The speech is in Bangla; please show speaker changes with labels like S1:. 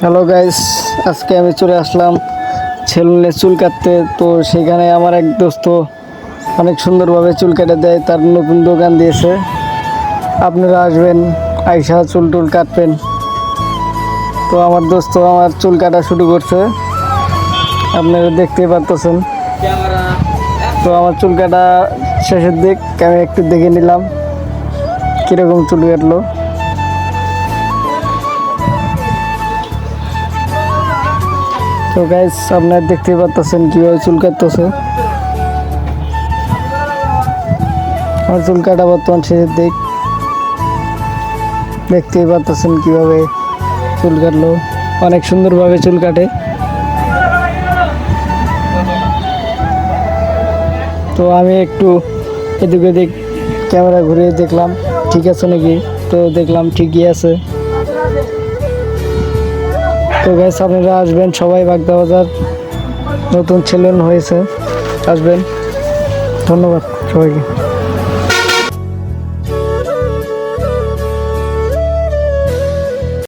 S1: হ্যালো গাইস, আজকে আমি চলে আসলাম সেলুনে চুল কাটতে। তো সেখানে আমার এক দোস্ত অনেক সুন্দরভাবে চুল কেটে দেয়, তার নতুন দোকান দিয়েছে। আপনারা আসবেন, আইসা চুল টুল কাটবেন। তো আমার দোস্ত আমার চুল কাটা শুরু করছে, আপনারা দেখতেই পারতেছেন। তো আমার চুল কাটা শেষের দিক আমি একটু দেখে নিলাম কীরকম চুল কাটলো। তো গাইস, আপনারা দেখতেই পাচ্ছেন কীভাবে চুল কাটতেছে। আমার চুল কাটা বর্তমান শেষের দিক, দেখতেই পাচ্ছেন কীভাবে চুল কাটলো। অনেক সুন্দরভাবে চুল কাটে। তো আমি একটু এদিক ওদিক ক্যামেরা ঘুরিয়ে দেখলাম ঠিক আছে নাকি। তো দেখলাম ঠিকই আছে। তো গাইস, আপনারা আসবেন সবাই, বাগদা বাজার নতুন সেলুন হয়েছে, আসবেন। ধন্যবাদ সবাইকে।